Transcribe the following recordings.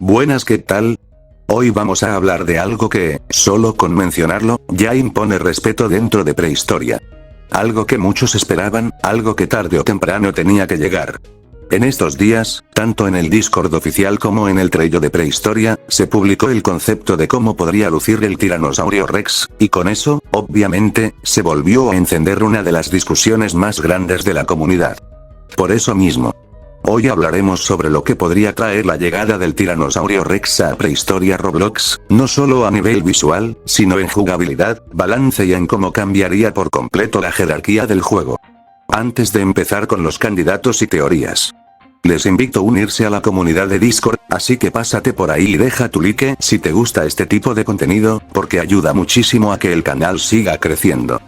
Buenas, ¿qué tal? Hoy vamos a hablar de algo que, solo con mencionarlo, ya impone respeto dentro de Prehistoria. Algo que muchos esperaban, algo que tarde o temprano tenía que llegar. En estos días, tanto en el Discord oficial como en el Trello de Prehistoria, se publicó el concepto de cómo podría lucir el Tiranosaurio Rex, y con eso, obviamente, se volvió a encender una de las discusiones más grandes de la comunidad. Por eso mismo, hoy hablaremos sobre lo que podría traer la llegada del Tiranosaurio Rex a Prehistoria Roblox, no solo a nivel visual, sino en jugabilidad, balance y en cómo cambiaría por completo la jerarquía del juego. Antes de empezar con los candidatos y teorías, les invito a unirse a la comunidad de Discord, así que pásate por ahí y deja tu like si te gusta este tipo de contenido, porque ayuda muchísimo a que el canal siga creciendo.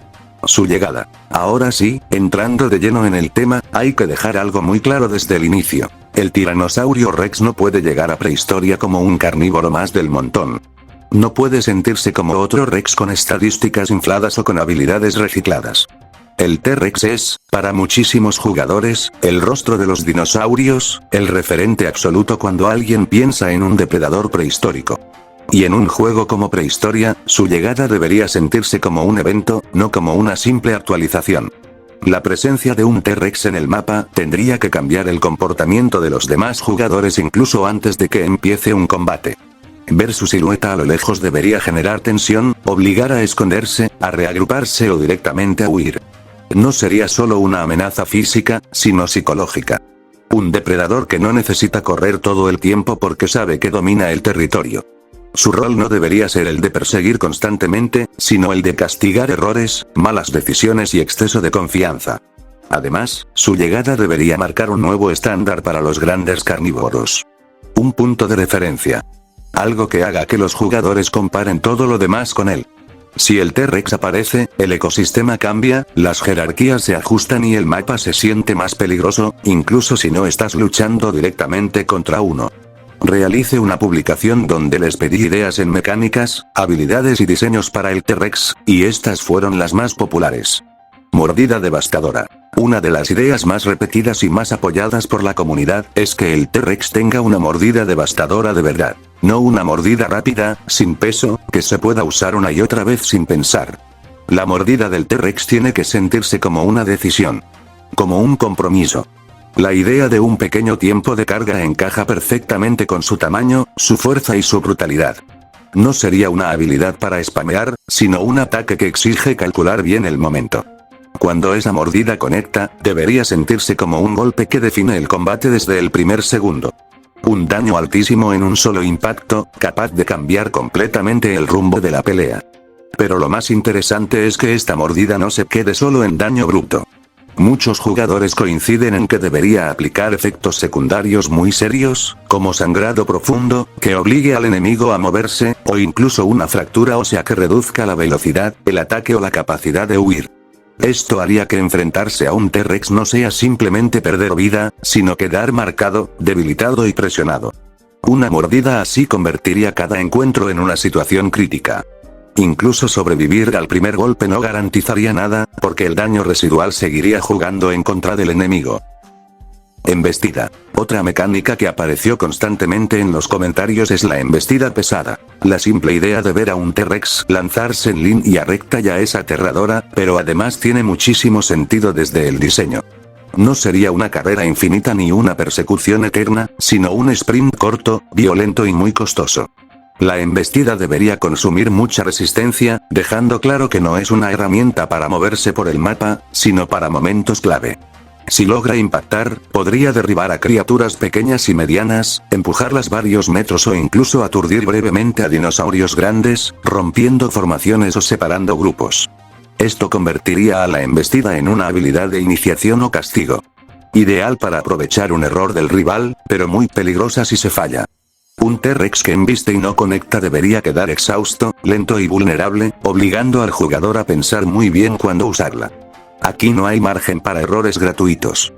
Su llegada. Ahora sí, entrando de lleno en el tema, hay que dejar algo muy claro desde el inicio. El Tiranosaurio Rex no puede llegar a Prehistoria como un carnívoro más del montón. No puede sentirse como otro Rex con estadísticas infladas o con habilidades recicladas. El T-Rex es, para muchísimos jugadores, el rostro de los dinosaurios, el referente absoluto cuando alguien piensa en un depredador prehistórico. Y en un juego como Prehistoria, su llegada debería sentirse como un evento, no como una simple actualización. La presencia de un T-Rex en el mapa tendría que cambiar el comportamiento de los demás jugadores incluso antes de que empiece un combate. Ver su silueta a lo lejos debería generar tensión, obligar a esconderse, a reagruparse o directamente a huir. No sería solo una amenaza física, sino psicológica. Un depredador que no necesita correr todo el tiempo porque sabe que domina el territorio. Su rol no debería ser el de perseguir constantemente, sino el de castigar errores, malas decisiones y exceso de confianza. Además, su llegada debería marcar un nuevo estándar para los grandes carnívoros. Un punto de referencia. Algo que haga que los jugadores comparen todo lo demás con él. Si el T-Rex aparece, el ecosistema cambia, las jerarquías se ajustan y el mapa se siente más peligroso, incluso si no estás luchando directamente contra uno. Realice una publicación donde les pedí ideas en mecánicas, habilidades y diseños para el T-Rex, y estas fueron las más populares. Mordida devastadora. Una de las ideas más repetidas y más apoyadas por la comunidad es que el T-Rex tenga una mordida devastadora de verdad. No una mordida rápida, sin peso, que se pueda usar una y otra vez sin pensar. La mordida del T-Rex tiene que sentirse como una decisión. Como un compromiso. La idea de un pequeño tiempo de carga encaja perfectamente con su tamaño, su fuerza y su brutalidad. No sería una habilidad para spamear, sino un ataque que exige calcular bien el momento. Cuando esa mordida conecta, debería sentirse como un golpe que define el combate desde el primer segundo. Un daño altísimo en un solo impacto, capaz de cambiar completamente el rumbo de la pelea. Pero lo más interesante es que esta mordida no se quede solo en daño bruto. Muchos jugadores coinciden en que debería aplicar efectos secundarios muy serios, como sangrado profundo, que obligue al enemigo a moverse, o incluso una fractura ósea que reduzca la velocidad, el ataque o la capacidad de huir. Esto haría que enfrentarse a un T-Rex no sea simplemente perder vida, sino quedar marcado, debilitado y presionado. Una mordida así convertiría cada encuentro en una situación crítica. Incluso sobrevivir al primer golpe no garantizaría nada, porque el daño residual seguiría jugando en contra del enemigo. Embestida. Otra mecánica que apareció constantemente en los comentarios es la embestida pesada. La simple idea de ver a un T-Rex lanzarse en línea recta ya es aterradora, pero además tiene muchísimo sentido desde el diseño. No sería una carrera infinita ni una persecución eterna, sino un sprint corto, violento y muy costoso. La embestida debería consumir mucha resistencia, dejando claro que no es una herramienta para moverse por el mapa, sino para momentos clave. Si logra impactar, podría derribar a criaturas pequeñas y medianas, empujarlas varios metros o incluso aturdir brevemente a dinosaurios grandes, rompiendo formaciones o separando grupos. Esto convertiría a la embestida en una habilidad de iniciación o castigo. Ideal para aprovechar un error del rival, pero muy peligrosa si se falla. Un T-Rex que embiste y no conecta debería quedar exhausto, lento y vulnerable, obligando al jugador a pensar muy bien cuándo usarla. Aquí no hay margen para errores gratuitos.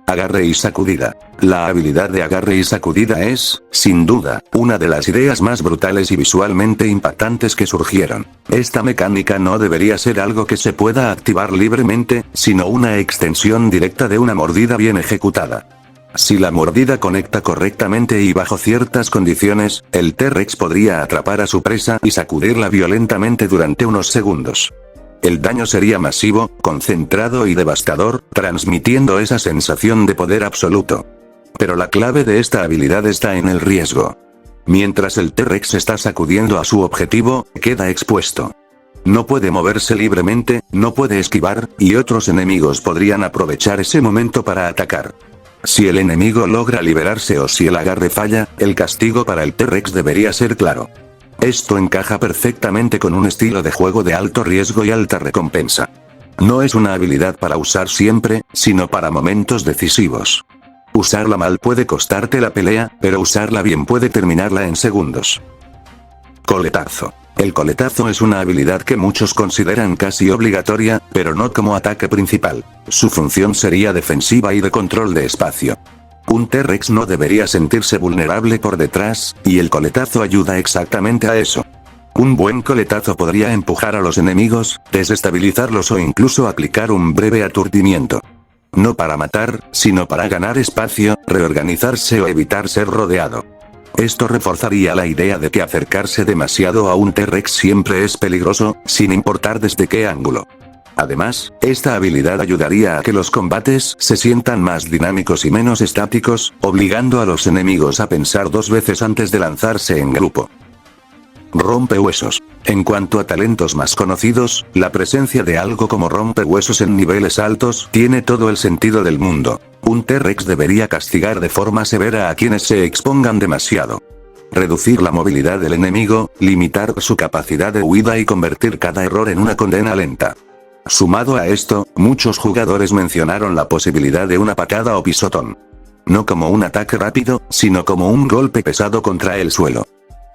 Agarre y sacudida. La habilidad de agarre y sacudida es, sin duda, una de las ideas más brutales y visualmente impactantes que surgieron. Esta mecánica no debería ser algo que se pueda activar libremente, sino una extensión directa de una mordida bien ejecutada. Si la mordida conecta correctamente y bajo ciertas condiciones, el T-Rex podría atrapar a su presa y sacudirla violentamente durante unos segundos. El daño sería masivo, concentrado y devastador, transmitiendo esa sensación de poder absoluto. Pero la clave de esta habilidad está en el riesgo. Mientras el T-Rex está sacudiendo a su objetivo, queda expuesto. No puede moverse libremente, no puede esquivar, y otros enemigos podrían aprovechar ese momento para atacar. Si el enemigo logra liberarse o si el agarre falla, el castigo para el T-Rex debería ser claro. Esto encaja perfectamente con un estilo de juego de alto riesgo y alta recompensa. No es una habilidad para usar siempre, sino para momentos decisivos. Usarla mal puede costarte la pelea, pero usarla bien puede terminarla en segundos. Coletazo. El coletazo es una habilidad que muchos consideran casi obligatoria, pero no como ataque principal. Su función sería defensiva y de control de espacio. Un T-Rex no debería sentirse vulnerable por detrás, y el coletazo ayuda exactamente a eso. Un buen coletazo podría empujar a los enemigos, desestabilizarlos o incluso aplicar un breve aturdimiento. No para matar, sino para ganar espacio, reorganizarse o evitar ser rodeado. Esto reforzaría la idea de que acercarse demasiado a un T-Rex siempre es peligroso, sin importar desde qué ángulo. Además, esta habilidad ayudaría a que los combates se sientan más dinámicos y menos estáticos, obligando a los enemigos a pensar dos veces antes de lanzarse en grupo. Rompehuesos. En cuanto a talentos más conocidos, la presencia de algo como rompehuesos en niveles altos tiene todo el sentido del mundo. Un T-Rex debería castigar de forma severa a quienes se expongan demasiado. Reducir la movilidad del enemigo, limitar su capacidad de huida y convertir cada error en una condena lenta. Sumado a esto, muchos jugadores mencionaron la posibilidad de una patada o pisotón. No como un ataque rápido, sino como un golpe pesado contra el suelo.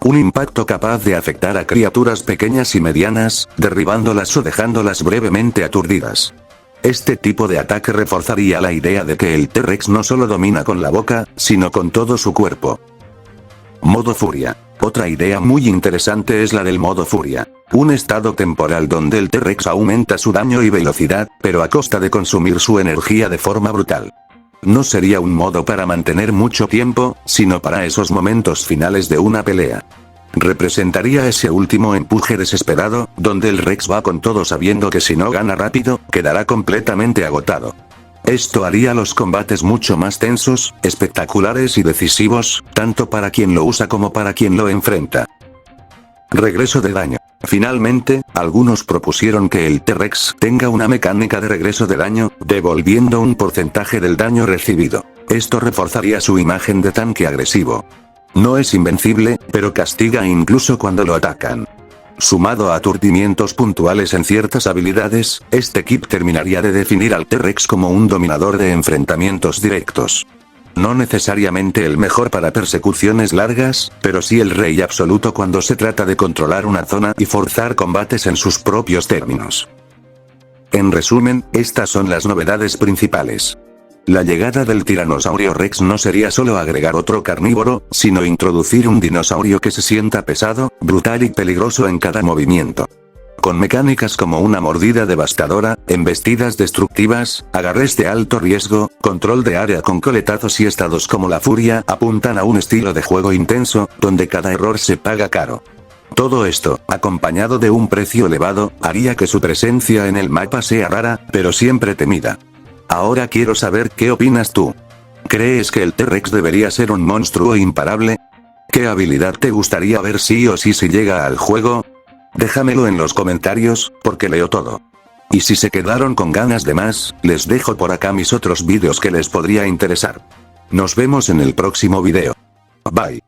Un impacto capaz de afectar a criaturas pequeñas y medianas, derribándolas o dejándolas brevemente aturdidas. Este tipo de ataque reforzaría la idea de que el T-Rex no solo domina con la boca, sino con todo su cuerpo. Modo Furia. Otra idea muy interesante es la del modo Furia. Un estado temporal donde el T-Rex aumenta su daño y velocidad, pero a costa de consumir su energía de forma brutal. No sería un modo para mantener mucho tiempo, sino para esos momentos finales de una pelea. Representaría ese último empuje desesperado, donde el Rex va con todo sabiendo que si no gana rápido, quedará completamente agotado. Esto haría los combates mucho más tensos, espectaculares y decisivos, tanto para quien lo usa como para quien lo enfrenta. Regreso de daño. Finalmente, algunos propusieron que el T-Rex tenga una mecánica de regreso de daño, devolviendo un porcentaje del daño recibido. Esto reforzaría su imagen de tanque agresivo. No es invencible, pero castiga incluso cuando lo atacan. Sumado a aturdimientos puntuales en ciertas habilidades, este kit terminaría de definir al T-Rex como un dominador de enfrentamientos directos. No necesariamente el mejor para persecuciones largas, pero sí el rey absoluto cuando se trata de controlar una zona y forzar combates en sus propios términos. En resumen, estas son las novedades principales. La llegada del Tiranosaurio Rex no sería solo agregar otro carnívoro, sino introducir un dinosaurio que se sienta pesado, brutal y peligroso en cada movimiento. Con mecánicas como una mordida devastadora, embestidas destructivas, agarres de alto riesgo, control de área con coletazos y estados como la furia apuntan a un estilo de juego intenso, donde cada error se paga caro. Todo esto, acompañado de un precio elevado, haría que su presencia en el mapa sea rara, pero siempre temida. Ahora quiero saber qué opinas tú. ¿Crees que el T-Rex debería ser un monstruo imparable? ¿Qué habilidad te gustaría ver sí o sí si llega al juego? Déjamelo en los comentarios, porque leo todo. Y si se quedaron con ganas de más, les dejo por acá mis otros vídeos que les podría interesar. Nos vemos en el próximo video. Bye.